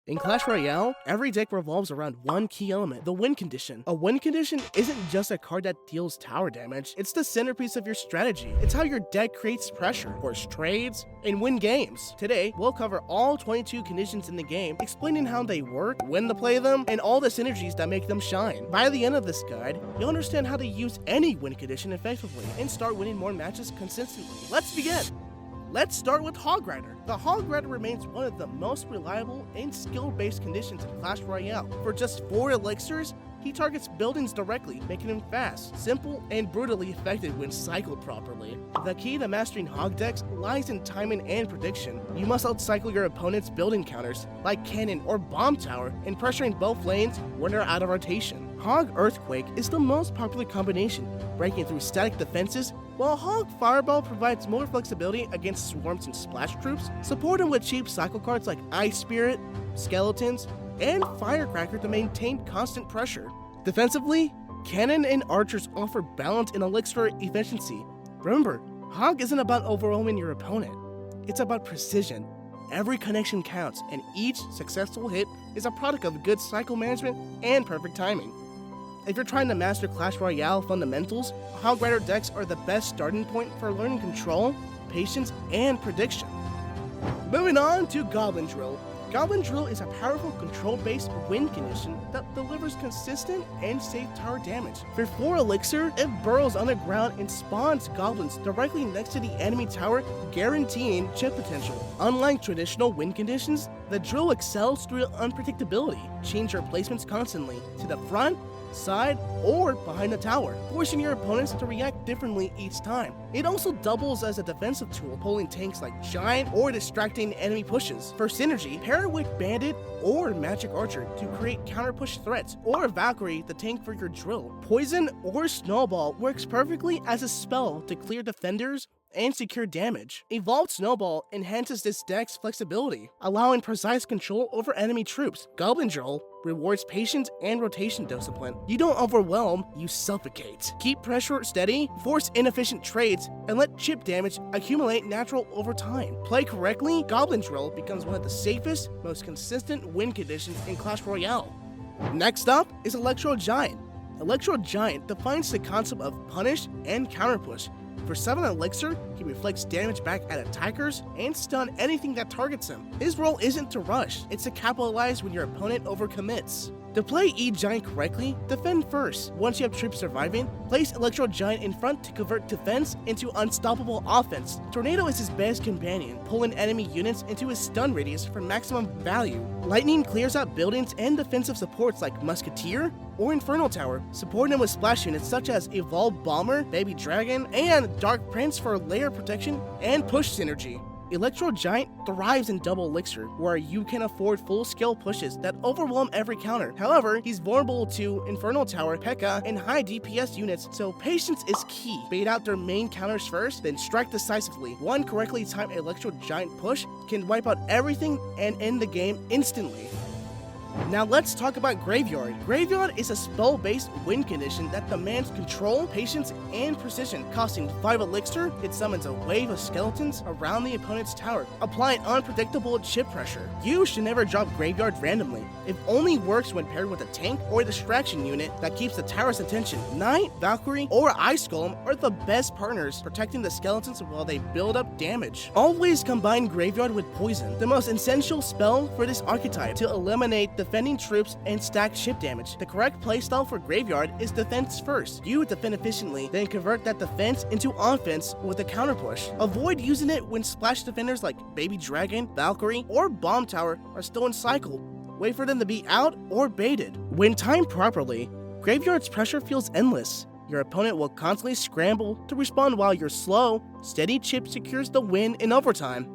In Clash Royale, every deck revolves around one key element, the win condition. A win condition isn't just a card that deals tower damage, it's the centerpiece of your strategy. It's how your deck creates pressure, force trades, and win games. Today, we'll cover all 22 conditions in the game, explaining how they work, when to play them, and all the synergies that make them shine. By the end of this guide, you'll understand how to use any win condition effectively and start winning more matches consistently. Let's begin! Let's start with Hog Rider. The Hog Rider remains one of the most reliable and skill-based conditions in Clash Royale. For just 4 elixirs, he targets buildings directly, making him fast, simple, and brutally effective when cycled properly. The key to mastering Hog decks lies in timing and prediction. You must outcycle your opponent's building counters, like Cannon or Bomb Tower, and pressuring both lanes when they're out of rotation. Hog Earthquake is the most popular combination, breaking through static defenses, while Hog Fireball provides more flexibility against swarms and splash troops, supported with cheap cycle cards like Ice Spirit, Skeletons, and Firecracker to maintain constant pressure. Defensively, Cannon and Archers offer balance and elixir efficiency. Remember, Hog isn't about overwhelming your opponent, it's about precision. Every connection counts, and each successful hit is a product of good cycle management and perfect timing. If you're trying to master Clash Royale fundamentals, Hog Rider decks are the best starting point for learning control, patience, and prediction. Moving on to Goblin Drill. Goblin Drill is a powerful control-based win condition that delivers consistent and safe tower damage. For 4 elixir, it burrows underground and spawns goblins directly next to the enemy tower, guaranteeing chip potential. Unlike traditional win conditions, the drill excels through unpredictability. Change your placements constantly, to the front, side, or behind the tower, forcing your opponents to react differently each time. It also doubles as a defensive tool, pulling tanks like Giant or distracting enemy pushes. For synergy, pair it with Bandit or Magic Archer to create counterpush threats, or Valkyrie, the tank for your drill. Poison or Snowball works perfectly as a spell to clear defenders and secure damage. Evolved Snowball enhances this deck's flexibility, allowing precise control over enemy troops. Goblin Drill rewards patience and rotation discipline. You don't overwhelm, you suffocate. Keep pressure steady, force inefficient trades, and let chip damage accumulate natural over time. Play correctly, Goblin Drill becomes one of the safest, most consistent win conditions in Clash Royale. Next up is Electro Giant. Electro Giant defines the concept of punish and counterpush. For 7 elixir, he reflects damage back at attackers and stun anything that targets him. His role isn't to rush, it's to capitalize when your opponent overcommits. To play E-Giant correctly, defend first. Once you have troops surviving, place Electro Giant in front to convert defense into unstoppable offense. Tornado is his best companion, pulling enemy units into his stun radius for maximum value. Lightning clears out buildings and defensive supports like Musketeer or Infernal Tower, supporting them with splash units such as Evolved Bomber, Baby Dragon, and Dark Prince for layer protection and push synergy. Electro Giant thrives in double elixir, where you can afford full-scale pushes that overwhelm every counter. However, he's vulnerable to Infernal Tower, P.E.K.K.A., and high DPS units, so patience is key. Bait out their main counters first, then strike decisively. One correctly timed Electro Giant push can wipe out everything and end the game instantly. Now let's talk about Graveyard. Graveyard is a spell-based win condition that demands control, patience, and precision. Costing 5 elixir, it summons a wave of skeletons around the opponent's tower, applying unpredictable chip pressure. You should never drop Graveyard randomly. It only works when paired with a tank or a distraction unit that keeps the tower's attention. Knight, Valkyrie, or Ice Golem are the best partners, protecting the skeletons while they build up damage. Always combine Graveyard with Poison, the most essential spell for this archetype, to eliminate defending troops and stack chip damage. The correct playstyle for Graveyard is defense first. You defend efficiently, then convert that defense into offense with a counterpush. Avoid using it when splash defenders like Baby Dragon, Valkyrie, or Bomb Tower are still in cycle. Wait for them to be out or baited. When timed properly, Graveyard's pressure feels endless. Your opponent will constantly scramble to respond while your slow, steady chip secures the win in overtime.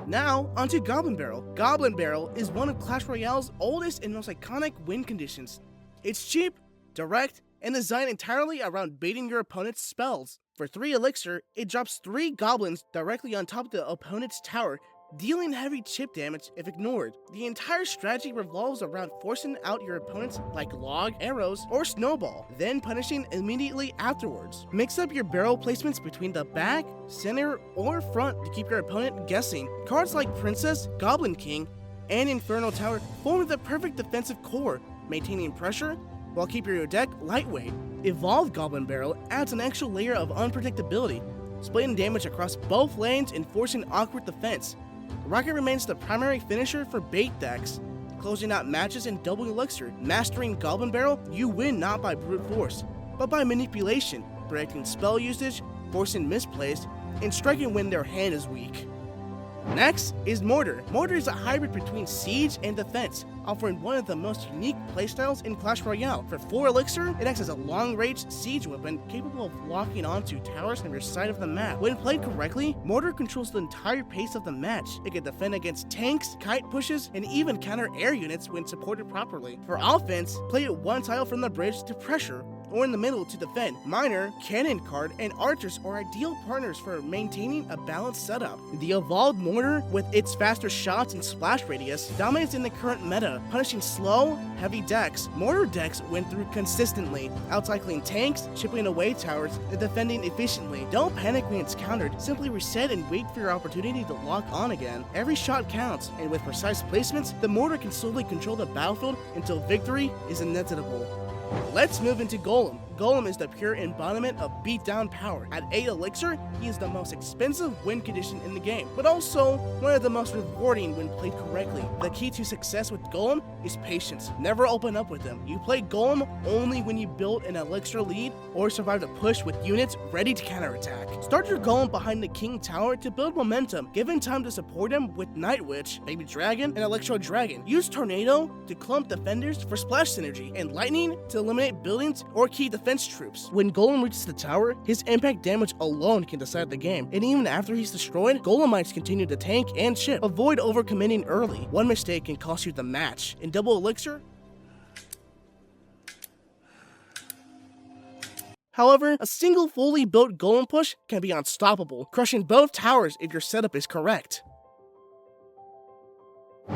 Now, onto Goblin Barrel. Goblin Barrel is one of Clash Royale's oldest and most iconic win conditions. It's cheap, direct, and designed entirely around baiting your opponent's spells. For 3 elixir, it drops 3 goblins directly on top of the opponent's tower, dealing heavy chip damage if ignored. The entire strategy revolves around forcing out your opponents like Log, Arrows, or Snowball, then punishing immediately afterwards. Mix up your barrel placements between the back, center, or front to keep your opponent guessing. Cards like Princess, Goblin King, and Infernal Tower form the perfect defensive core, maintaining pressure while keeping your deck lightweight. Evolved Goblin Barrel adds an extra layer of unpredictability, splitting damage across both lanes and forcing awkward defense. Rocket remains the primary finisher for bait decks, closing out matches in double Elixir. Mastering Goblin Barrel, you win not by brute force, but by manipulation, predicting spell usage, forcing misplays, and striking when their hand is weak. Next is Mortar. Mortar is a hybrid between siege and defense, offering one of the most unique playstyles in Clash Royale. For 4 Elixir, it acts as a long-range siege weapon capable of locking onto towers on your side of the map. When played correctly, Mortar controls the entire pace of the match. It can defend against tanks, kite pushes, and even counter air units when supported properly. For offense, play it one tile from the bridge to pressure, or in the middle to defend. Miner, Cannon Card, and Archers are ideal partners for maintaining a balanced setup. The evolved Mortar, with its faster shots and splash radius, dominates in the current meta, punishing slow, heavy decks. Mortar decks win through consistently, outcycling tanks, chipping away towers, and defending efficiently. Don't panic when it's countered, simply reset and wait for your opportunity to lock on again. Every shot counts, and with precise placements, the Mortar can slowly control the battlefield until victory is inevitable. Let's move into Golem. Golem is the pure embodiment of beatdown power. At 8 Elixir, he is the most expensive win condition in the game, but also one of the most rewarding when played correctly. The key to success with Golem is patience. Never open up with him. You play Golem only when you build an Elixir lead or survive a push with units ready to counterattack. Start your Golem behind the King Tower to build momentum, given time to support him with Night Witch, Baby Dragon, and Electro Dragon. Use Tornado to clump defenders for splash synergy, and Lightning to eliminate buildings or key defense troops. When Golem reaches the tower, his impact damage alone can decide the game, and even after he's destroyed, Golemites continue to tank and chip. Avoid overcommitting early. One mistake can cost you the match. In double Elixir, however, a single fully built Golem push can be unstoppable, crushing both towers if your setup is correct.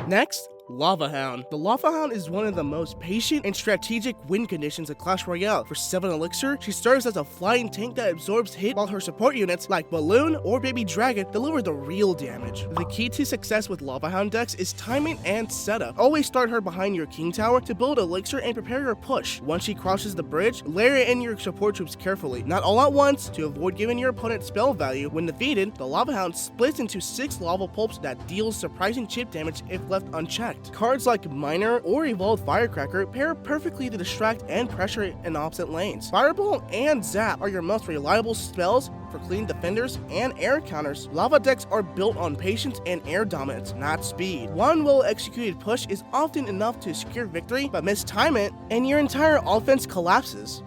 Next, Lava Hound. The Lava Hound is one of the most patient and strategic win conditions of Clash Royale. For 7 Elixir, she serves as a flying tank that absorbs hit while her support units like Balloon or Baby Dragon deliver the real damage. The key to success with Lava Hound decks is timing and setup. Always start her behind your King Tower to build Elixir and prepare your push. Once she crosses the bridge, layer in your support troops carefully, not all at once, to avoid giving your opponent spell value. When defeated, the Lava Hound splits into 6 lava pulps that deals surprising chip damage if left unchecked. Cards like Miner or Evolved Firecracker pair perfectly to distract and pressure in opposite lanes. Fireball and Zap are your most reliable spells for clean defenders and air counters. Lava decks are built on patience and air dominance, not speed. One well-executed push is often enough to secure victory, but mistime it and your entire offense collapses.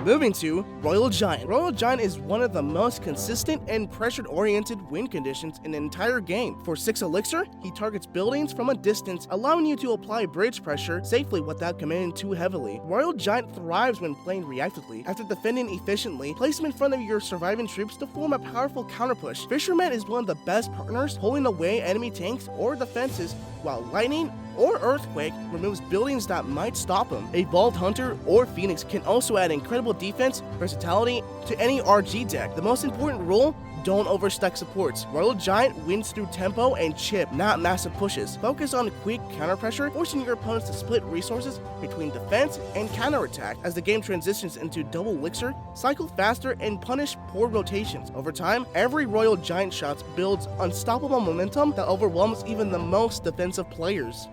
Moving to Royal Giant. Royal Giant is one of the most consistent and pressure-oriented win conditions in the entire game. For 6 Elixir, he targets buildings from a distance, allowing you to apply bridge pressure safely without committing too heavily. Royal Giant thrives when playing reactively. After defending efficiently, place him in front of your surviving troops to form a powerful counterpush. Fisherman is one of the best partners, pulling away enemy tanks or defenses, while Lightning or Earthquake removes buildings that might stop him. Evolved Hunter or Phoenix can also add incredible defense, versatility to any RG deck. The most important rule: don't overstack supports. Royal Giant wins through tempo and chip, not massive pushes. Focus on quick counter pressure, forcing your opponents to split resources between defense and counterattack. As the game transitions into double Elixir, cycle faster and punish poor rotations. Over time, every Royal Giant shot builds unstoppable momentum that overwhelms even the most defensive players.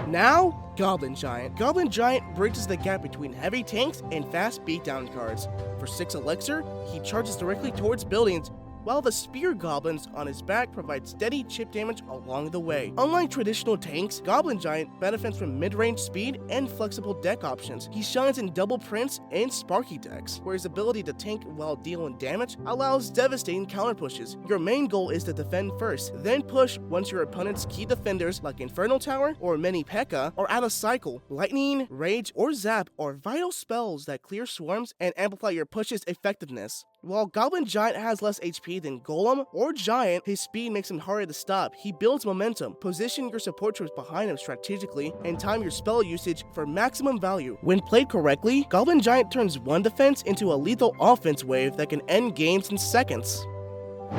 Now, Goblin Giant. Goblin Giant bridges the gap between heavy tanks and fast beatdown cards. For 6 Elixir, he charges directly towards buildings, while the spear goblins on his back provide steady chip damage along the way. Unlike traditional tanks, Goblin Giant benefits from mid-range speed and flexible deck options. He shines in double Prince and Sparky decks, where his ability to tank while dealing damage allows devastating counter pushes. Your main goal is to defend first, then push once your opponent's key defenders like Infernal Tower or Mini P.E.K.K.A. are out of cycle. Lightning, Rage, or Zap are vital spells that clear swarms and amplify your push's effectiveness. While Goblin Giant has less HP than Golem or Giant, his speed makes him harder to stop. He builds momentum. Position your support troops behind him strategically and time your spell usage for maximum value. When played correctly, Goblin Giant turns one defense into a lethal offense wave that can end games in seconds.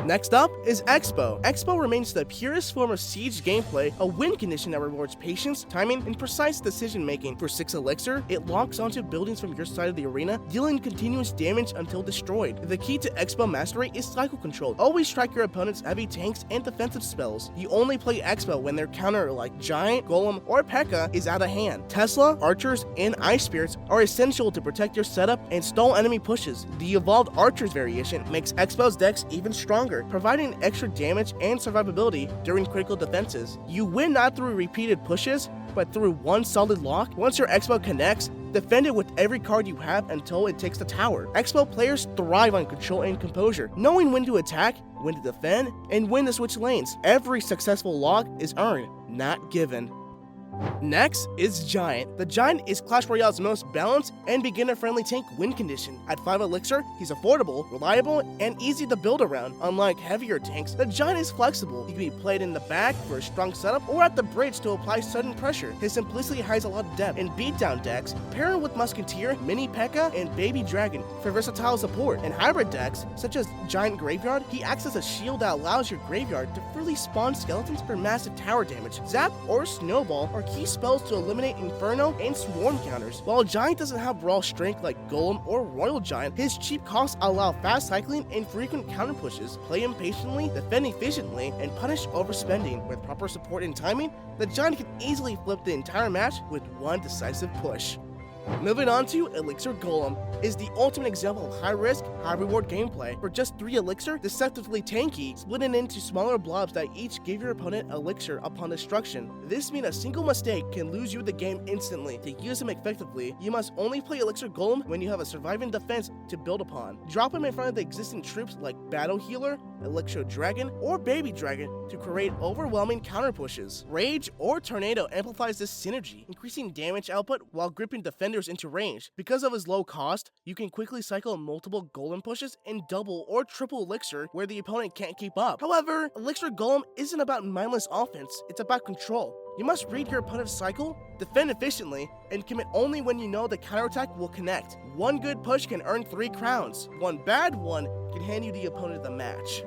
Next up is Expo. Expo remains the purest form of siege gameplay, a win condition that rewards patience, timing, and precise decision making. For 6 Elixir, it locks onto buildings from your side of the arena, dealing continuous damage until destroyed. The key to Expo mastery is cycle control. Always strike your opponent's heavy tanks and defensive spells. You only play Expo when their counter like Giant, Golem, or P.E.K.K.A. is out of hand. Tesla, Archers, and Ice Spirits are essential to protect your setup and stall enemy pushes. The evolved Archers variation makes Expo's decks even stronger, providing extra damage and survivability during critical defenses. You win not through repeated pushes, but through one solid lock. Once your Expo connects, defend it with every card you have until it takes the tower. Expo players thrive on control and composure, knowing when to attack, when to defend, and when to switch lanes. Every successful lock is earned, not given. Next is Giant. The Giant is Clash Royale's most balanced and beginner-friendly tank win condition. At 5 Elixir, he's affordable, reliable, and easy to build around. Unlike heavier tanks, the Giant is flexible. He can be played in the back for a strong setup or at the bridge to apply sudden pressure. His simplicity hides a lot of depth. In beatdown decks, pair him with Musketeer, Mini P.E.K.K.A., and Baby Dragon for versatile support. In hybrid decks, such as Giant Graveyard, he acts as a shield that allows your graveyard to freely spawn skeletons for massive tower damage. Zap or Snowball are key spells to eliminate Inferno and Swarm counters. While Giant doesn't have raw strength like Golem or Royal Giant, his cheap costs allow fast cycling and frequent counter pushes. Play him patiently, defend efficiently, and punish overspending. With proper support and timing, the Giant can easily flip the entire match with one decisive push. Moving on to Elixir Golem is the ultimate example of high-risk, high-reward gameplay. For just 3 Elixir, deceptively tanky, splitting into smaller blobs that each give your opponent Elixir upon destruction. This means a single mistake can lose you the game instantly. To use him effectively, you must only play Elixir Golem when you have a surviving defense to build upon. Drop him in front of the existing troops like Battle Healer, Electro Dragon, or Baby Dragon to create overwhelming counter pushes. Rage or Tornado amplifies this synergy, increasing damage output while gripping defenders into range. Because of his low cost, you can quickly cycle multiple Golem pushes and double or triple Elixir where the opponent can't keep up. However, Elixir Golem isn't about mindless offense, it's about control. You must read your opponent's cycle, defend efficiently, and commit only when you know the counterattack will connect. One good push can earn 3 crowns. One bad one can hand you the opponent the match.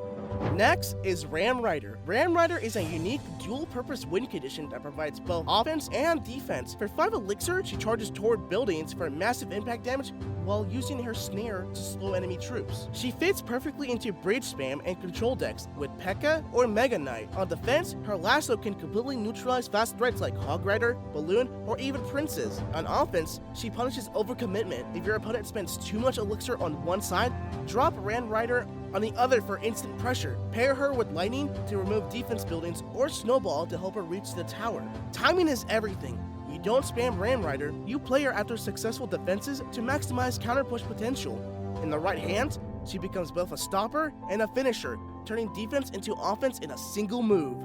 Next is Ram Rider. Ram Rider is a unique dual-purpose win condition that provides both offense and defense. For 5 Elixir, she charges toward buildings for massive impact damage while using her Snare to slow enemy troops. She fits perfectly into bridge spam and control decks with P.E.K.K.A. or Mega Knight. On defense, her lasso can completely neutralize fast threats like Hog Rider, Balloon, or even Princes. On offense, she punishes overcommitment. If your opponent spends too much Elixir on one side, drop Ram Rider on the other for instant pressure. Pair her with Lightning to remove defense buildings or Snowball to help her reach the tower. Timing is everything. You don't spam Ram Rider, you play her after successful defenses to maximize counter push potential. In the right hands, she becomes both a stopper and a finisher, turning defense into offense in a single move.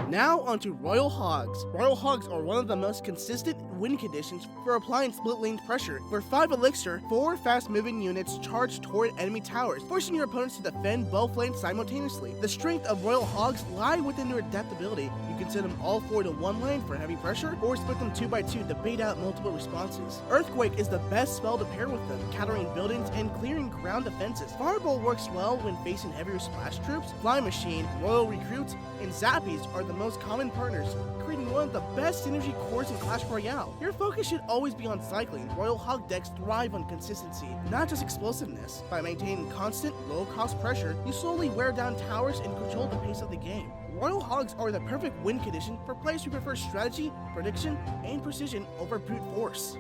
Now onto Royal Hogs. Royal Hogs are one of the most consistent win conditions for applying split lane pressure. For 5 Elixir, 4 fast moving units charge toward enemy towers, forcing your opponents to defend both lanes simultaneously. The strength of Royal Hogs lie within their adaptability. You can send them all 4 to one lane for heavy pressure, or split them 2 by 2 to bait out multiple responses. Earthquake is the best spell to pair with them, countering buildings and clearing ground defenses. Fireball works well when facing heavier splash troops. Flying Machine, Royal Recruits, and Zappies are the most common partners, creating one of the best synergy cores in Clash Royale. Your focus should always be on cycling. Royal Hog decks thrive on consistency, not just explosiveness. By maintaining constant, low-cost pressure, you slowly wear down towers and control the pace of the game. Royal Hogs are the perfect win condition for players who prefer strategy, prediction, and precision over brute force.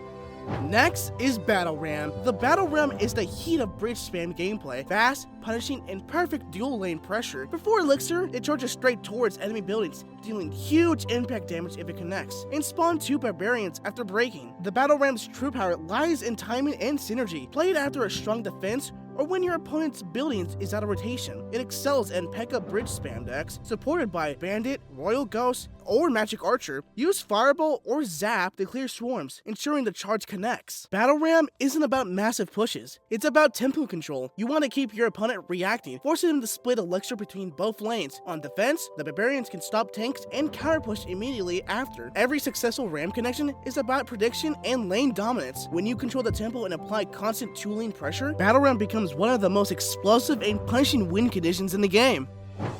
Next is Battle Ram. The Battle Ram is the heat of bridge spam gameplay, fast, punishing, and perfect dual lane pressure. For 4 Elixir, it charges straight towards enemy buildings, dealing huge impact damage if it connects, and spawn 2 Barbarians after breaking. The Battle Ram's true power lies in timing and synergy. Play it after a strong defense, or when your opponent's buildings is out of rotation. It excels in P.E.K.K.A. bridge spam decks, supported by Bandit, Royal Ghost, or Magic Archer. Use Fireball or Zap to clear swarms, ensuring the charge connects. Battle Ram isn't about massive pushes, it's about tempo control. You want to keep your opponent reacting, forcing them to split Elixir between both lanes. On defense, the Barbarians can stop tanks and counterpush immediately after. Every successful Ram connection is about prediction and lane dominance. When you control the tempo and apply constant 2-lane pressure, Battle Ram becomes becomes one of the most explosive and punishing win conditions in the game.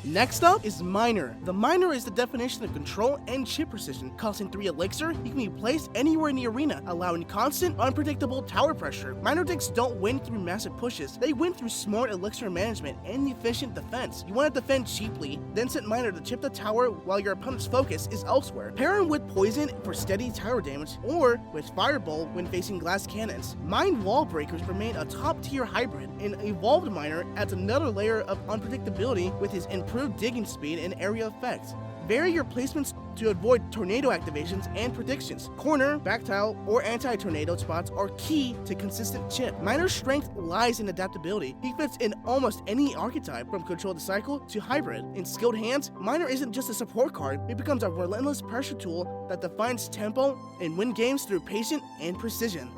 Next up is Miner. The Miner is the definition of control and chip precision. Costing 3 Elixir, he can be placed anywhere in the arena, allowing constant, unpredictable tower pressure. Miner decks don't win through massive pushes, they win through smart Elixir management and efficient defense. You want to defend cheaply, then send Miner to chip the tower while your opponent's focus is elsewhere. Pair him with Poison for steady tower damage, or with Fireball when facing glass cannons. Mine Wall Breakers remain a top tier hybrid, and Evolved Miner adds another layer of unpredictability with his improved digging speed and area effects. Vary your placements to avoid tornado activations and predictions. Corner, back tile, or anti-tornado spots are key to consistent chip. Miner's strength lies in adaptability. He fits in almost any archetype, from control to cycle to hybrid. In skilled hands, Miner isn't just a support card, it becomes a relentless pressure tool that defines tempo and win games through patience and precision.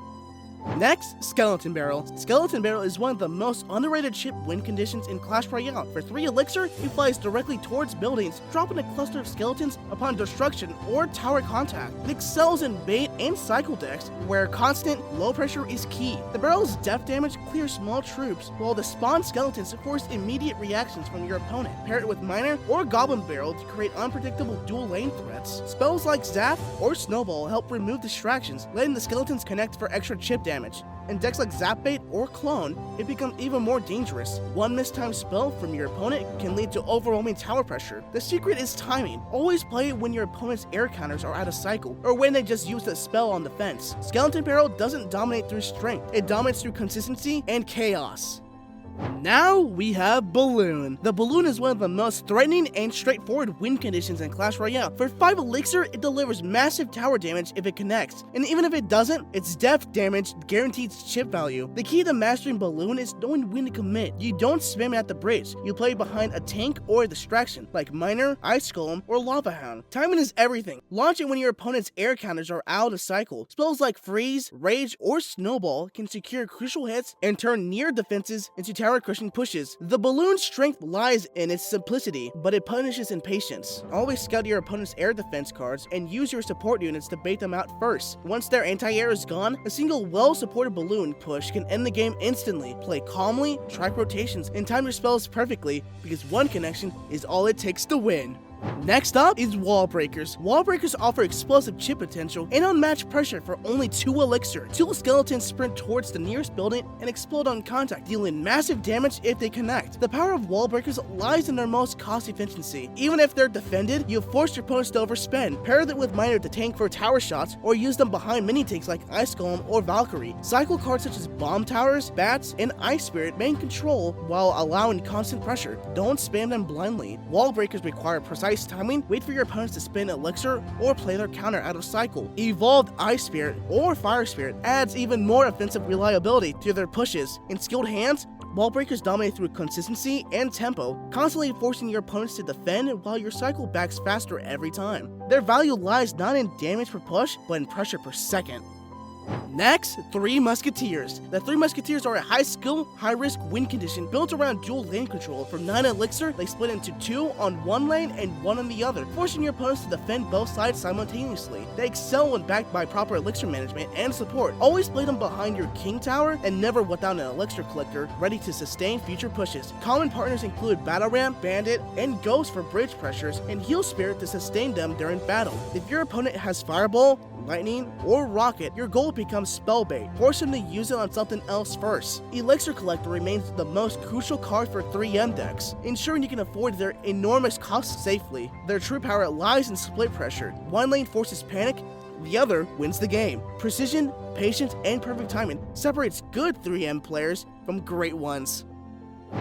Next, Skeleton Barrel. Skeleton Barrel is one of the most underrated chip win conditions in Clash Royale. For 3 Elixir, he flies directly towards buildings, dropping a cluster of skeletons upon destruction or tower contact. It excels in bait and cycle decks, where constant, low pressure is key. The barrel's def damage clears small troops, while the spawn skeletons force immediate reactions from your opponent. Pair it with Miner or Goblin Barrel to create unpredictable dual lane threats. Spells like Zap or Snowball help remove distractions, letting the skeletons connect for extra chip damage. In decks like Zap Bait or Clone, it becomes even more dangerous. One mistimed spell from your opponent can lead to overwhelming tower pressure. The secret is timing. Always play it when your opponent's air counters are out of cycle, or when they just use the spell on defense. Skeleton Barrel doesn't dominate through strength, it dominates through consistency and chaos. Now we have Balloon. The Balloon is one of the most threatening and straightforward win conditions in Clash Royale. For 5 Elixir, it delivers massive tower damage if it connects, and even if it doesn't, its def damage guarantees chip value. The key to mastering Balloon is knowing when to commit. You don't spam it at the bridge, you play behind a tank or a distraction, like Miner, Ice Golem, or Lava Hound. Timing is everything. Launch it when your opponent's air counters are out of cycle. Spells like Freeze, Rage, or Snowball can secure crucial hits and turn near defenses into tower crushing pushes. The Balloon's strength lies in its simplicity, but it punishes impatience. Always scout your opponent's air defense cards and use your support units to bait them out first. Once their anti-air is gone, a single well-supported Balloon push can end the game instantly. Play calmly, track rotations, and time your spells perfectly, because one connection is all it takes to win. Next up is Wall Breakers. Wall Breakers offer explosive chip potential and unmatched pressure for only 2 Elixir. 2 skeletons sprint towards the nearest building and explode on contact, dealing massive damage if they connect. The power of Wall Breakers lies in their most cost efficiency. Even if they're defended, you force your opponents to overspend. Pair them with Miner to tank for tower shots, or use them behind mini tanks like Ice Golem or Valkyrie. Cycle cards such as Bomb Towers, Bats, and Ice Spirit maintain control while allowing constant pressure. Don't spam them blindly. Wall Breakers require precise timing. Wait for your opponents to spin Elixir or play their counter out of cycle. Evolved Ice Spirit or Fire Spirit adds even more offensive reliability to their pushes. In skilled hands, Wall Breakers dominate through consistency and tempo, constantly forcing your opponents to defend while your cycle backs faster every time. Their value lies not in damage per push, but in pressure per second. Next, 3 Musketeers. The 3 Musketeers are a high-skill, high-risk win condition built around dual lane control. For 9 Elixir, they split into 2 on one lane and 1 on the other, forcing your opponents to defend both sides simultaneously. They excel when backed by proper Elixir management and support. Always play them behind your King Tower, and never without an Elixir collector ready to sustain future pushes. Common partners include Battle Ram, Bandit, and Ghost for bridge pressures, and Heal Spirit to sustain them during battle. If your opponent has Fireball, Lightning, or Rocket, your goal becomes Spell Bait. Force them to use it on something else first. Elixir Collector remains the most crucial card for 3M decks, ensuring you can afford their enormous costs safely. Their true power lies in split pressure. One lane forces panic, the other wins the game. Precision, patience, and perfect timing separates good 3M players from great ones.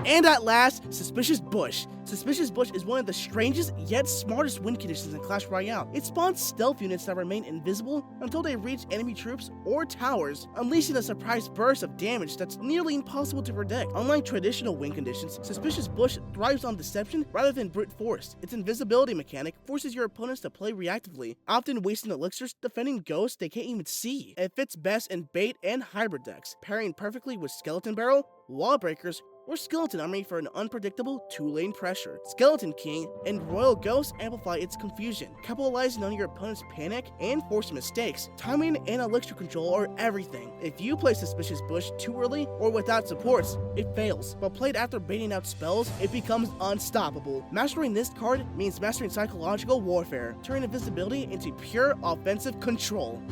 And at last, Suspicious Bush. Suspicious Bush is one of the strangest yet smartest win conditions in Clash Royale. It spawns stealth units that remain invisible until they reach enemy troops or towers, unleashing a surprise burst of damage that's nearly impossible to predict. Unlike traditional win conditions, Suspicious Bush thrives on deception rather than brute force. Its invisibility mechanic forces your opponents to play reactively, often wasting elixirs defending ghosts they can't even see. It fits best in bait and hybrid decks, pairing perfectly with Skeleton Barrel, Wall Breakers, or Skeleton Army for an unpredictable 2-lane pressure. Skeleton King and Royal Ghost amplify its confusion, capitalizing on your opponent's panic and forced mistakes. Timing and Elixir control are everything. If you play Suspicious Bush too early or without supports, it fails, but played after baiting out spells, it becomes unstoppable. Mastering this card means mastering psychological warfare, turning invisibility into pure offensive control.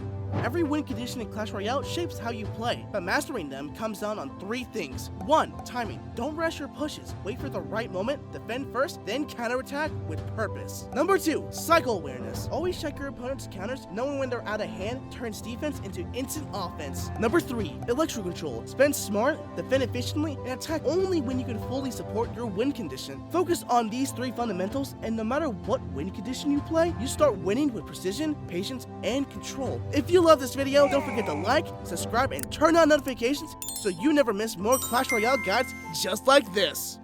Every win condition in Clash Royale shapes how you play, but mastering them comes down on 3 things. 1. Timing. Don't rush your pushes. Wait for the right moment, defend first, then counterattack with purpose. Number 2. Cycle awareness. Always check your opponent's counters, knowing when they're out of hand turns defense into instant offense. Number 3. Electro control. Spend smart, defend efficiently, and attack only when you can fully support your win condition. Focus on these 3 fundamentals, and no matter what win condition you play, you start winning with precision, patience, and control. If you love this video, don't forget to like, subscribe, and turn on notifications so you never miss more Clash Royale guides just like this.